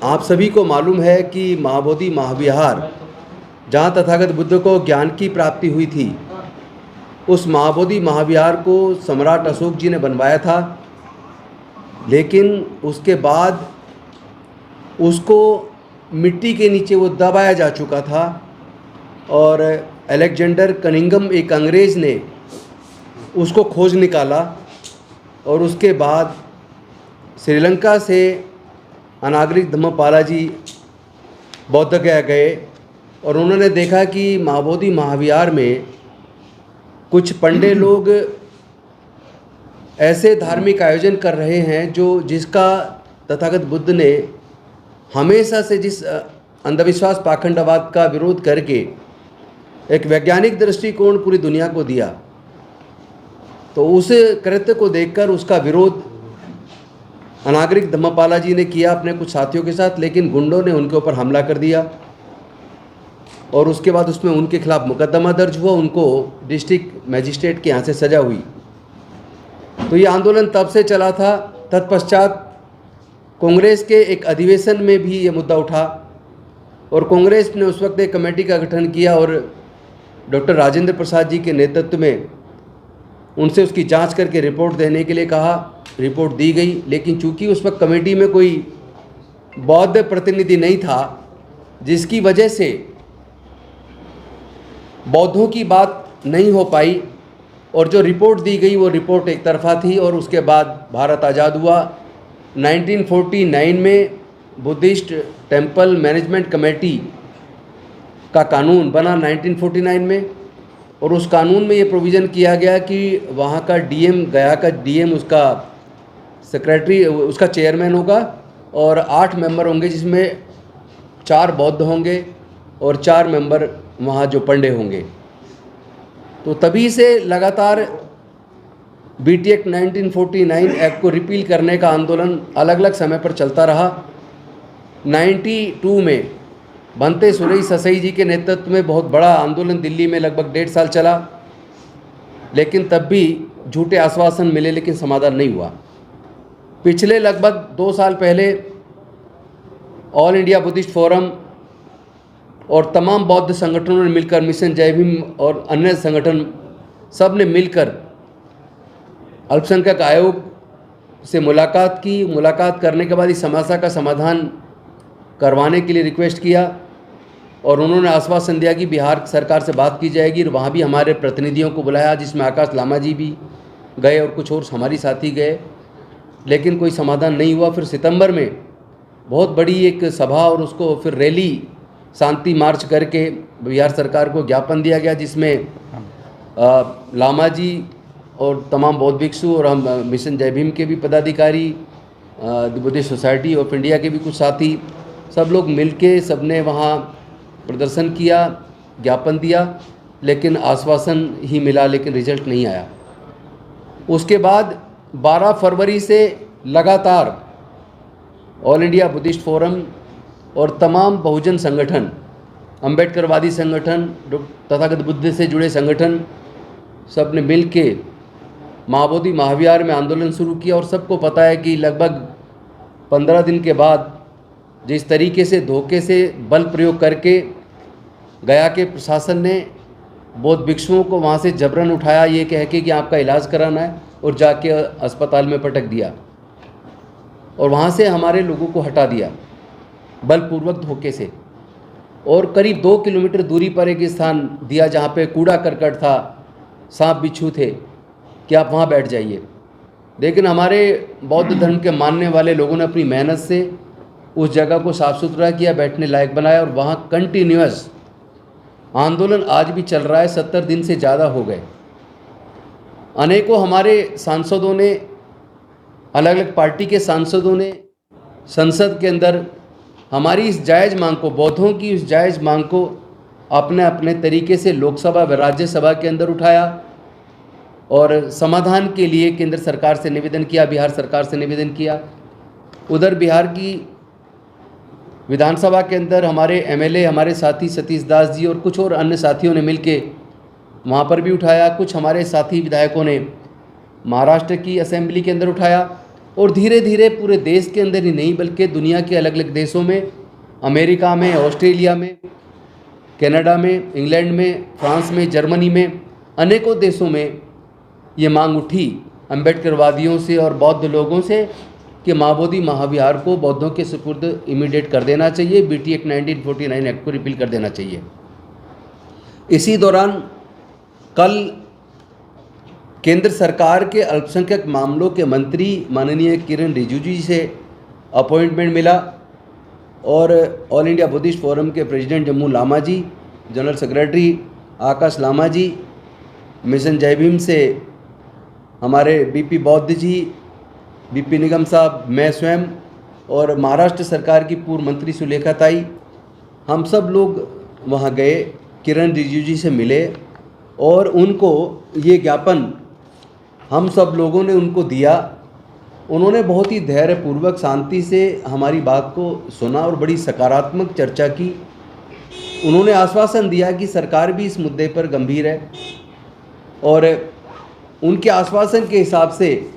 आप सभी को मालूम है कि महाबोधि महाविहार, जहाँ तथागत बुद्ध को ज्ञान की प्राप्ति हुई थी, उस महाबोधि महाविहार को सम्राट अशोक जी ने बनवाया था। लेकिन उसके बाद उसको मिट्टी के नीचे वो दबाया जा चुका था और अलेक्जेंडर कनिंघम एक अंग्रेज़ ने उसको खोज निकाला और उसके बाद श्रीलंका से अनागरिक धम्मपाला जी बौद्ध गया गए और उन्होंने देखा कि महाबोधि महाविहार में कुछ पंडे लोग ऐसे धार्मिक आयोजन कर रहे हैं जिसका तथागत बुद्ध ने हमेशा से जिस अंधविश्वास पाखंडवाद का विरोध करके एक वैज्ञानिक दृष्टिकोण पूरी दुनिया को दिया, तो उस कृत्य को देखकर उसका विरोध अनागरिक धम्मपाला जी ने किया अपने कुछ साथियों के साथ। लेकिन गुंडों ने उनके ऊपर हमला कर दिया और उसके बाद उसमें उनके खिलाफ मुकदमा दर्ज हुआ, उनको डिस्ट्रिक्ट मजिस्ट्रेट के यहाँ से सज़ा हुई। तो ये आंदोलन तब से चला था। तत्पश्चात कांग्रेस के एक अधिवेशन में भी ये मुद्दा उठा और कांग्रेस ने उस वक्त एक कमेटी का गठन किया और डॉक्टर राजेंद्र प्रसाद जी के नेतृत्व में उनसे उसकी जांच करके रिपोर्ट देने के लिए कहा। रिपोर्ट दी गई, लेकिन चूंकि उस वक्त कमेटी में कोई बौद्ध प्रतिनिधि नहीं था, जिसकी वजह से बौद्धों की बात नहीं हो पाई और जो रिपोर्ट दी गई वो रिपोर्ट एक तरफा थी। और उसके बाद भारत आज़ाद हुआ। 1949 में बुद्धिस्ट टेम्पल मैनेजमेंट कमेटी का कानून बना 1949 में, और उस कानून में ये प्रोविज़न किया गया कि वहाँ का डीएम, गया का डीएम उसका सेक्रेटरी, उसका चेयरमैन होगा और 8 मेंबर होंगे, जिसमें 4 बौद्ध होंगे और 4 मेंबर वहाँ जो पंडे होंगे। तो तभी से लगातार बीटी एक्ट 1949 एक्ट को रिपील करने का आंदोलन अलग अलग समय पर चलता रहा। 92 में भंते सुरई ससई जी के नेतृत्व में बहुत बड़ा आंदोलन दिल्ली में लगभग 1.5 साल चला, लेकिन तब भी झूठे आश्वासन मिले, लेकिन समाधान नहीं हुआ। पिछले लगभग 2 साल पहले ऑल इंडिया बुद्धिस्ट फोरम और तमाम बौद्ध संगठनों ने मिलकर, मिशन जय भीम और अन्य संगठन सब ने मिलकर अल्पसंख्यक आयोग से मुलाकात की। मुलाकात करने के बाद इस समस्या का समाधान करवाने के लिए रिक्वेस्ट किया और उन्होंने आश्वासन दिया कि बिहार सरकार से बात की जाएगी। और वहाँ भी हमारे प्रतिनिधियों को बुलाया, जिसमें आकाश लामा जी भी गए और कुछ और हमारी साथी गए, लेकिन कोई समाधान नहीं हुआ। फिर सितंबर में बहुत बड़ी एक सभा और उसको फिर रैली, शांति मार्च करके बिहार सरकार को ज्ञापन दिया गया, जिसमें लामा जी और तमाम बौद्ध भिक्षु और हम मिशन जय भीम के भी पदाधिकारी, बुद्धिस्ट सोसाइटी ऑफ इंडिया के भी कुछ साथी, सब लोग मिलके सबने वहाँ प्रदर्शन किया, ज्ञापन दिया, लेकिन आश्वासन ही मिला, लेकिन रिजल्ट नहीं आया। उसके बाद 12 फरवरी से लगातार ऑल इंडिया बुद्धिस्ट फोरम और तमाम बहुजन संगठन, अम्बेडकरवादी संगठन, तथागत बुद्ध से जुड़े संगठन, सब ने मिल के महाबोधि महाविहार में आंदोलन शुरू किया। और सबको पता है कि लगभग 15 दिन के बाद जिस तरीके से धोखे से बल प्रयोग करके गया के प्रशासन ने बौद्ध भिक्षुओं को वहाँ से जबरन उठाया, ये कह के कि आपका इलाज कराना है, और जाके अस्पताल में पटक दिया और वहाँ से हमारे लोगों को हटा दिया बलपूर्वक धोखे से। और करीब 2 किलोमीटर दूरी पर एक स्थान दिया जहाँ पे कूड़ा करकट था, सांप बिच्छू थे, कि आप वहाँ बैठ जाइए। लेकिन हमारे बौद्ध धर्म के मानने वाले लोगों ने अपनी मेहनत से उस जगह को साफ़ सुथरा किया, बैठने लायक बनाया, और वहाँ कंटिन्यूअस आंदोलन आज भी चल रहा है। 70 दिन से ज़्यादा हो गए। अनेकों हमारे सांसदों ने, अलग अलग पार्टी के सांसदों ने संसद के अंदर हमारी इस जायज़ मांग को, बौद्धों की इस जायज़ मांग को अपने अपने तरीके से लोकसभा व राज्यसभा के अंदर उठाया और समाधान के लिए केंद्र सरकार से निवेदन किया, बिहार सरकार से निवेदन किया। उधर बिहार की विधानसभा के अंदर हमारे एमएलए, हमारे साथी सतीश दास जी और कुछ और अन्य साथियों ने मिलके वहाँ पर भी उठाया। कुछ हमारे साथी विधायकों ने महाराष्ट्र की असेंबली के अंदर उठाया। और धीरे धीरे पूरे देश के अंदर ही नहीं बल्कि दुनिया के अलग अलग देशों में, अमेरिका में, ऑस्ट्रेलिया में, कनाडा में, इंग्लैंड में, फ्रांस में, जर्मनी में, अनेकों देशों में ये मांग उठी अम्बेडकरवादियों से और बौद्ध लोगों से कि महाबोधि महाविहार को बौद्धों के सुपुर्द इमीडिएट कर देना चाहिए, BT एक्ट 1949 एक्ट को रिपील कर देना चाहिए। इसी दौरान कल केंद्र सरकार के अल्पसंख्यक मामलों के मंत्री माननीय किरण रिजिजू जी से अपॉइंटमेंट मिला और ऑल इंडिया बुद्धिस्ट फोरम के प्रेसिडेंट जम्मू लामा जी, जनरल सेक्रेटरी आकाश लामा जी, मिशन जय भीम से हमारे BP बौद्ध जी, BP निगम साहब, मैं स्वयं और महाराष्ट्र सरकार की पूर्व मंत्री सुलेखा ताई, हम सब लोग वहाँ गए, किरण रिजिजू जी से मिले और उनको ये ज्ञापन हम सब लोगों ने उनको दिया। उन्होंने बहुत ही धैर्यपूर्वक शांति से हमारी बात को सुना और बड़ी सकारात्मक चर्चा की। उन्होंने आश्वासन दिया कि सरकार भी इस मुद्दे पर गंभीर है और उनके आश्वासन के हिसाब से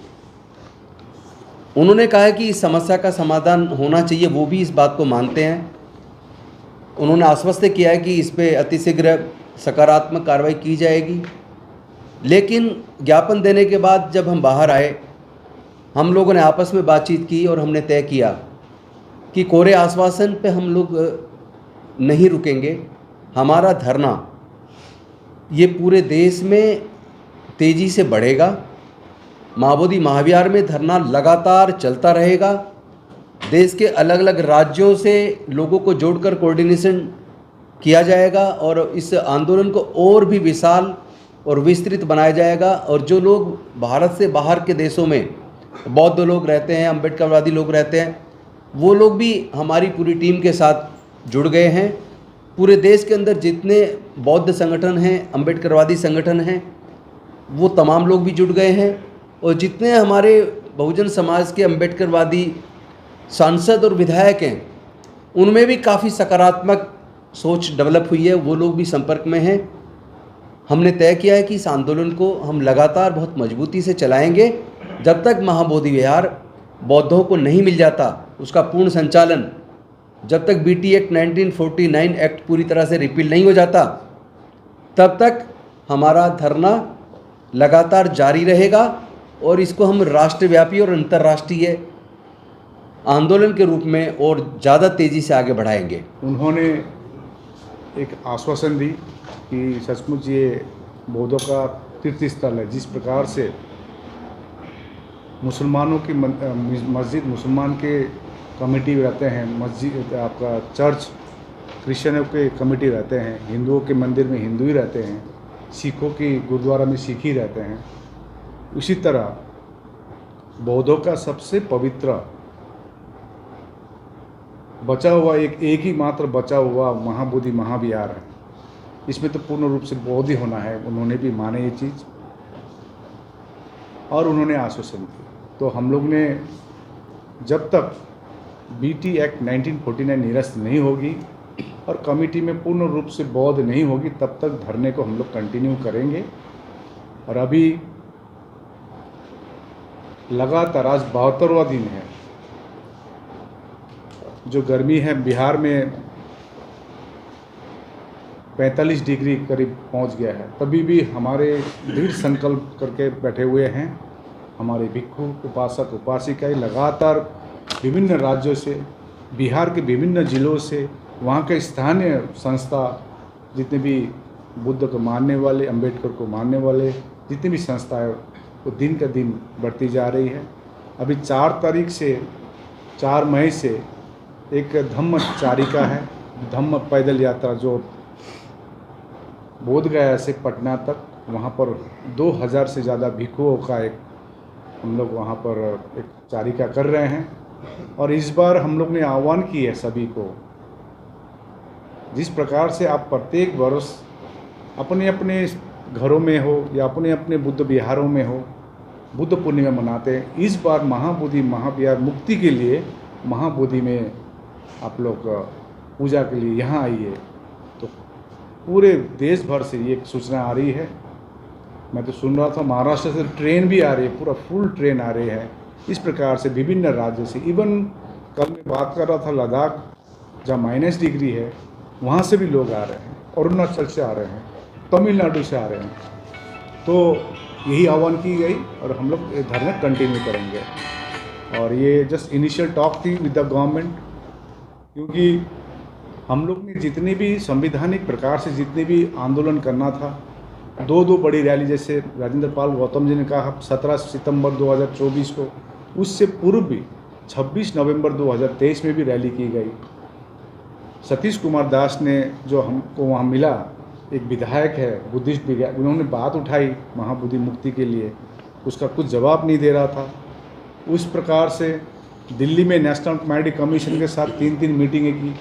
उन्होंने कहा कि इस समस्या का समाधान होना चाहिए, वो भी इस बात को मानते हैं। उन्होंने आश्वस्त किया है कि इस पर अतिशीघ्र सकारात्मक कार्रवाई की जाएगी। लेकिन ज्ञापन देने के बाद जब हम बाहर आए, हम लोगों ने आपस में बातचीत की और हमने तय किया कि कोरे आश्वासन पे हम लोग नहीं रुकेंगे। हमारा धरना ये पूरे देश में तेज़ी से बढ़ेगा। महाबोधि महाविहार में धरना लगातार चलता रहेगा। देश के अलग अलग राज्यों से लोगों को जोड़कर कोऑर्डिनेशन किया जाएगा और इस आंदोलन को और भी विशाल और विस्तृत बनाया जाएगा। और जो लोग भारत से बाहर के देशों में बौद्ध लोग रहते हैं, अम्बेडकरवादी लोग रहते हैं, वो लोग भी हमारी पूरी टीम के साथ जुड़ गए हैं। पूरे देश के अंदर जितने बौद्ध संगठन हैं, अम्बेडकरवादी संगठन हैं, वो तमाम लोग भी जुड़ गए हैं। और जितने हमारे बहुजन समाज के अम्बेडकरवादी सांसद और विधायक हैं, उनमें भी काफ़ी सकारात्मक सोच डेवलप हुई है, वो लोग भी संपर्क में हैं। हमने तय किया है कि इस आंदोलन को हम लगातार बहुत मजबूती से चलाएंगे जब तक महाबोधि विहार बौद्धों को नहीं मिल जाता, उसका पूर्ण संचालन, जब तक BT एक्ट 1949 एक्ट पूरी तरह से रिपील नहीं हो जाता, तब तक हमारा धरना लगातार जारी रहेगा और इसको हम राष्ट्रव्यापी और अंतर्राष्ट्रीय आंदोलन के रूप में और ज़्यादा तेज़ी से आगे बढ़ाएंगे। उन्होंने एक आश्वासन दी कि सचमुच ये बौद्धों का तीर्थ स्थल है। जिस प्रकार से मुसलमानों की मस्जिद, मुसलमान के कमेटी रहते हैं, मस्जिद आपका चर्च क्रिश्चियनों के कमेटी रहते हैं, हिंदुओं के मंदिर में हिंदू ही रहते हैं, सिखों की गुरुद्वारा में सिख ही रहते हैं। उसी तरह बौद्धों का सबसे पवित्र बचा हुआ एक ही मात्र बचा हुआ महाबोधि महाविहार है। इसमें तो पूर्ण रूप से बौद्ध ही होना है। उन्होंने भी माने ये चीज़ और उन्होंने आश्वासन दिया। तो हम लोग ने जब तक BT एक्ट 1949 निरस्त नहीं होगी और कमेटी में पूर्ण रूप से बौद्ध नहीं होगी, तब तक धरने को हम लोग कंटिन्यू करेंगे। और अभी लगातार आज 72वां दिन है। जो गर्मी है बिहार में 45 डिग्री करीब पहुंच गया है, तभी भी हमारे दृढ़ संकल्प करके बैठे हुए हैं। हमारे भिक्षु, उपासक, उपासिकाएं लगातार विभिन्न राज्यों से, बिहार के विभिन्न जिलों से, वहाँ के स्थानीय संस्था, जितने भी बुद्ध को मानने वाले, अंबेडकर को मानने वाले जितनी भी संस्थाएं, वो दिन का दिन बढ़ती जा रही है। अभी 4 मई से एक धम्म चारिका है, धम्म पैदल यात्रा जो बोध गया से पटना तक, वहाँ पर 2000 से ज़्यादा भिक्षुओं का एक हम लोग वहाँ पर एक चारिका कर रहे हैं। और इस बार हम लोग ने आह्वान की है सभी को, जिस प्रकार से आप प्रत्येक वर्ष अपने अपने घरों में हो या अपने अपने बुद्ध विहारों में हो बुद्ध पूर्णिमा मनाते हैं, इस बार महाबोधि महाविहार मुक्ति के लिए महाबोधि में आप लोग पूजा के लिए यहाँ आइए। तो पूरे देश भर से ये सूचना आ रही है। मैं तो सुन रहा था महाराष्ट्र से ट्रेन भी आ रही है, पूरा फुल ट्रेन आ रही है इस प्रकार से विभिन्न राज्यों से, इवन कल मैं बात कर रहा था लद्दाख जहाँ -डिग्री है वहाँ से भी लोग आ रहे हैं, अरुणाचल से आ रहे हैं, तमिलनाडु से आ रहे हैं। तो यही आह्वान की गई और हम लोग धरना कंटिन्यू करेंगे। और ये जस्ट इनिशियल टॉक थी विद द गवर्नमेंट, क्योंकि हम लोग ने जितने भी संवैधानिक प्रकार से जितने भी आंदोलन करना था, दो बड़ी रैली, जैसे राजेंद्र पाल गौतम जी ने कहा 17 सितंबर 2024 को, उससे पूर्व भी 26 नवंबर 2023 में भी रैली की गई। सतीश कुमार दास ने जो हमको वहाँ मिला, एक विधायक है बुद्धिस्ट विधायक, उन्होंने बात उठाई महाबोधि मुक्ति के लिए, उसका कुछ जवाब नहीं दे रहा था। उस प्रकार से दिल्ली में नेशनल कमेटी कमीशन के साथ 3 मीटिंगें की।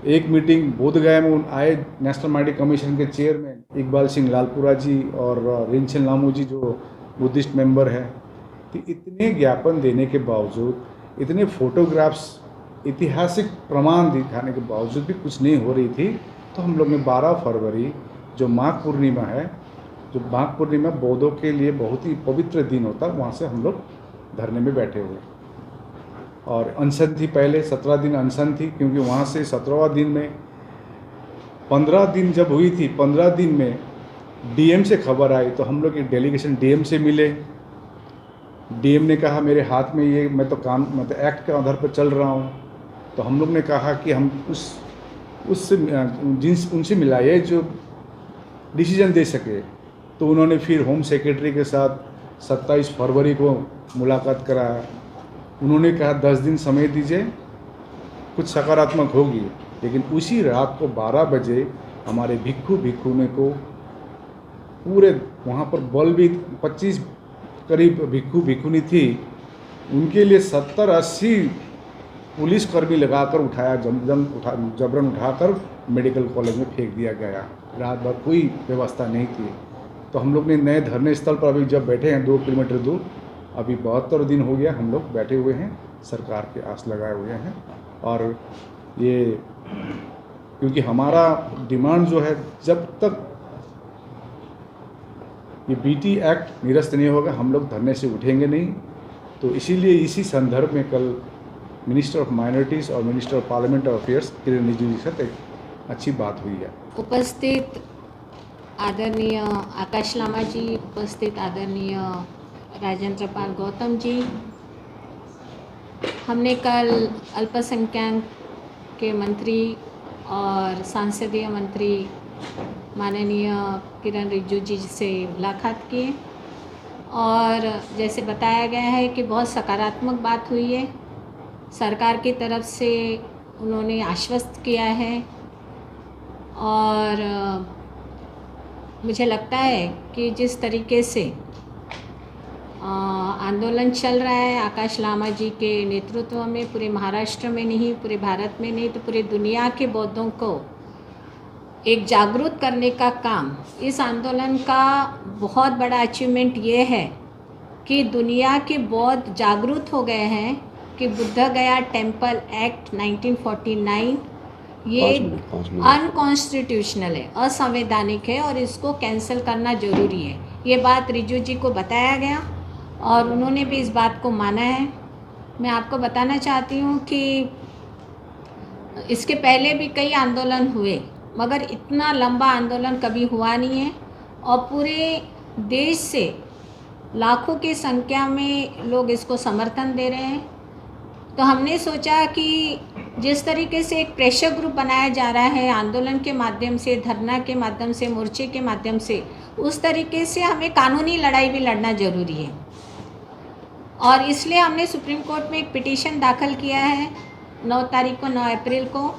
एक मीटिंग बोधगया में आए नेशनल कमेटी कमीशन के चेयरमैन इकबाल सिंह लालपुरा जी और रिंचन लामू जी जो बुद्धिस्ट मेंबर हैं। तो इतने ज्ञापन देने के बावजूद, इतने फोटोग्राफ्स, ऐतिहासिक प्रमाण दिखाने के बावजूद भी कुछ नहीं हो रही थी। तो हम लोग ने 12 फरवरी जो माघ पूर्णिमा है, जो माघ पूर्णिमा बौद्धों के लिए बहुत ही पवित्र दिन होता है, वहाँ से हम लोग धरने में बैठे हुए। और अनशन थी, पहले 17 दिन अनशन थी, क्योंकि वहाँ से 17वां दिन में 15 दिन जब हुई थी, 15 दिन में डीएम से खबर आई। तो हम लोग एक डेलीगेशन डीएम से मिले। डीएम ने कहा मेरे हाथ में ये, मैं तो एक्ट के आधार पर चल रहा हूँ। तो हम लोग ने कहा कि हम उनसे मिलाइए जो डिसीजन दे सके। तो उन्होंने फिर होम सेक्रेटरी के साथ 27 फरवरी को मुलाकात कराया। उन्होंने कहा 10 दिन समय दीजिए, कुछ सकारात्मक होगी। लेकिन उसी रात को 12 बजे हमारे भिक्षुने को पूरे वहाँ पर बल भी 25 करीब भिक्षुनी थी, उनके लिए 70-80 पुलिसकर्मी लगाकर उठाया, जबरन उठाकर मेडिकल कॉलेज में फेंक दिया गया। रात भर कोई व्यवस्था नहीं थी। तो हम लोग ने नए धरने स्थल पर अभी जब बैठे हैं 2 किलोमीटर दूर, अभी 72 दिन हो गया हम लोग बैठे हुए हैं, सरकार के आस लगाए हुए हैं। और ये क्योंकि हमारा डिमांड जो है, जब तक ये बीटी एक्ट निरस्त नहीं होगा हम लोग धरने से उठेंगे नहीं। तो इसीलिए इसी संदर्भ में कल मिनिस्टर ऑफ माइनॉरिटीज़ और मिनिस्टर ऑफ पार्लियामेंट्री अफेयर्स किरण रिजिजू जी के साथ एक अच्छी बात हुई है। उपस्थित आदरणीय आकाश लामा जी, उपस्थित आदरणीय राजेंद्र पाल गौतम जी, हमने कल अल्पसंख्यक के मंत्री और संसदीय मंत्री माननीय किरण रिजिजू जी से मुलाकात की और जैसे बताया गया है कि बहुत सकारात्मक बात हुई है। सरकार की तरफ से उन्होंने आश्वस्त किया है और मुझे लगता है कि जिस तरीके से आंदोलन चल रहा है आकाश लामा जी के नेतृत्व में, पूरे महाराष्ट्र में नहीं, पूरे भारत में नहीं तो पूरी दुनिया के बौद्धों को एक जागरूक करने का काम, इस आंदोलन का बहुत बड़ा अचीवमेंट ये है कि दुनिया के बौद्ध जागरूक हो गए हैं कि बुद्ध गया टेम्पल एक्ट 1949 ये अनकॉन्स्टिट्यूशनल है, असंवैधानिक है और इसको कैंसिल करना ज़रूरी है। ये बात रिजिजू जी को बताया गया और उन्होंने भी इस बात को माना है। मैं आपको बताना चाहती हूँ कि इसके पहले भी कई आंदोलन हुए, मगर इतना लंबा आंदोलन कभी हुआ नहीं है और पूरे देश से लाखों की संख्या में लोग इसको समर्थन दे रहे हैं। तो हमने सोचा कि जिस तरीके से एक प्रेशर ग्रुप बनाया जा रहा है आंदोलन के माध्यम से, धरना के माध्यम से, मोर्चे के माध्यम से, उस तरीके से हमें कानूनी लड़ाई भी लड़ना ज़रूरी है। और इसलिए हमने सुप्रीम कोर्ट में एक पिटीशन दाखिल किया है 9 तारीख को, 9 अप्रैल को।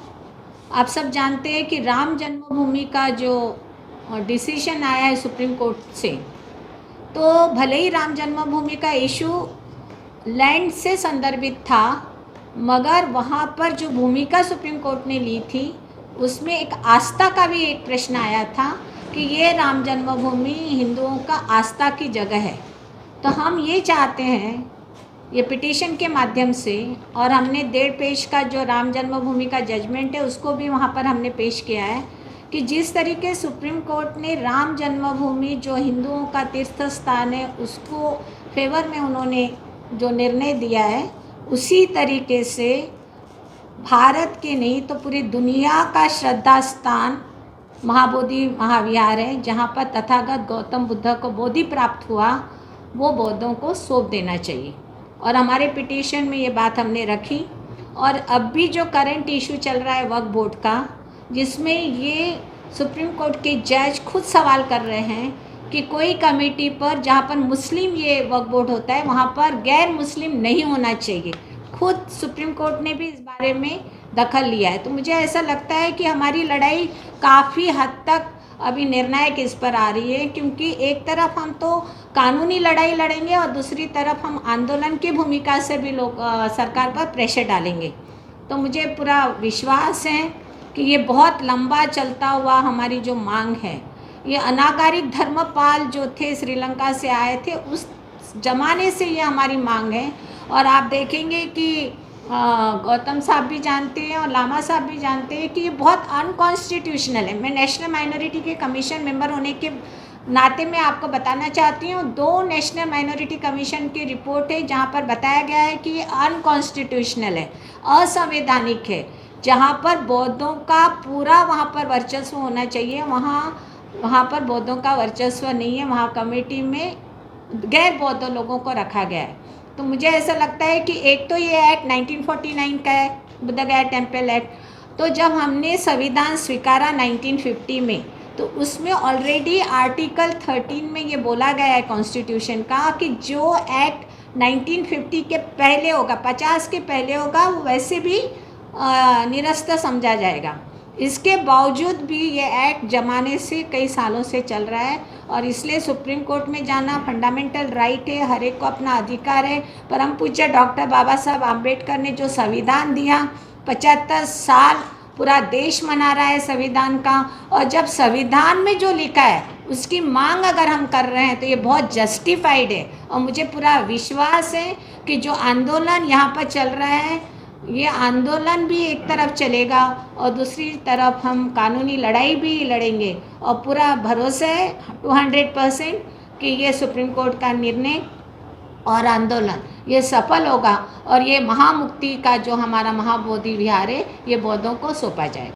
आप सब जानते हैं कि राम जन्मभूमि का जो डिसीजन आया है सुप्रीम कोर्ट से, तो भले ही राम जन्मभूमि का इशू लैंड से संदर्भित था, मगर वहाँ पर जो भूमिका सुप्रीम कोर्ट ने ली थी उसमें एक आस्था का भी एक प्रश्न आया था कि ये राम जन्मभूमि हिंदुओं का आस्था की जगह है। तो हम ये चाहते हैं ये पिटीशन के माध्यम से, और हमने 1.5 पेज का जो राम जन्मभूमि का जजमेंट है उसको भी वहाँ पर हमने पेश किया है कि जिस तरीके सुप्रीम कोर्ट ने राम जन्मभूमि जो हिंदुओं का तीर्थ स्थान है उसको फेवर में उन्होंने जो निर्णय दिया है उसी तरीके से भारत के नहीं तो पूरी दुनिया का श्रद्धा स्थान महाबोधि महाविहार है, जहाँ पर तथागत गौतम बुद्ध को बोधि प्राप्त हुआ, वो बौद्धों को सौंप देना चाहिए। और हमारे पिटीशन में ये बात हमने रखी। और अब भी जो करंट इशू चल रहा है वक्फ बोर्ड का, जिसमें ये सुप्रीम कोर्ट के जज खुद सवाल कर रहे हैं कि कोई कमेटी पर जहाँ पर मुस्लिम ये वक्फ बोर्ड होता है वहाँ पर गैर मुस्लिम नहीं होना चाहिए। खुद सुप्रीम कोर्ट ने भी इस बारे में दखल लिया है। तो मुझे ऐसा लगता है कि हमारी लड़ाई काफ़ी हद तक अभी निर्णायक इस पर आ रही है, क्योंकि एक तरफ हम तो कानूनी लड़ाई लड़ेंगे और दूसरी तरफ हम आंदोलन की भूमिका से भी लोग सरकार पर प्रेशर डालेंगे। तो मुझे पूरा विश्वास है कि ये बहुत लंबा चलता हुआ हमारी जो मांग है, ये अनागारिक धर्मपाल जो थे श्रीलंका से आए थे उस जमाने से ये हमारी मांग है। और आप देखेंगे कि गौतम साहब भी जानते हैं और लामा साहब भी जानते हैं कि ये बहुत अनकॉन्स्टिट्यूशनल है। मैं नेशनल माइनॉरिटी के कमीशन मेंबर होने के नाते मैं आपको बताना चाहती हूँ, 2 नेशनल माइनॉरिटी कमीशन की रिपोर्ट है जहाँ पर बताया गया है कि ये अनकॉन्स्टिट्यूशनल है, असंवैधानिक है। जहाँ पर बौद्धों का पूरा वहाँ पर वर्चस्व होना चाहिए, वहाँ पर बौद्धों का वर्चस्व नहीं है। वहाँ कमेटी में गैर बौद्ध लोगों को रखा गया है। तो मुझे ऐसा लगता है कि एक तो ये एक्ट 1949 का है, बुद्ध गया टेम्पल एक्ट। तो जब हमने संविधान स्वीकारा 1950 में, तो उसमें ऑलरेडी आर्टिकल 13 में ये बोला गया है कॉन्स्टिट्यूशन का कि जो एक्ट 1950 के पहले होगा, 50 के पहले होगा, वो वैसे भी निरस्त समझा जाएगा। इसके बावजूद भी ये एक्ट जमाने से कई सालों से चल रहा है और इसलिए सुप्रीम कोर्ट में जाना फंडामेंटल राइट है, हर एक को अपना अधिकार है। परम पूज्य डॉक्टर बाबा साहब आम्बेडकर ने जो संविधान दिया, 75 साल पूरा देश मना रहा है संविधान का, और जब संविधान में जो लिखा है उसकी मांग अगर हम कर रहे हैं तो ये बहुत जस्टिफाइड है। और मुझे पूरा विश्वास है कि जो आंदोलन यहाँ पर चल रहा है, ये आंदोलन भी एक तरफ चलेगा और दूसरी तरफ हम कानूनी लड़ाई भी लड़ेंगे। और पूरा भरोसा है 200% कि ये सुप्रीम कोर्ट का निर्णय और आंदोलन ये सफल होगा और ये महामुक्ति का जो हमारा महाबोधि विहार है ये बौद्धों को सौंपा जाएगा।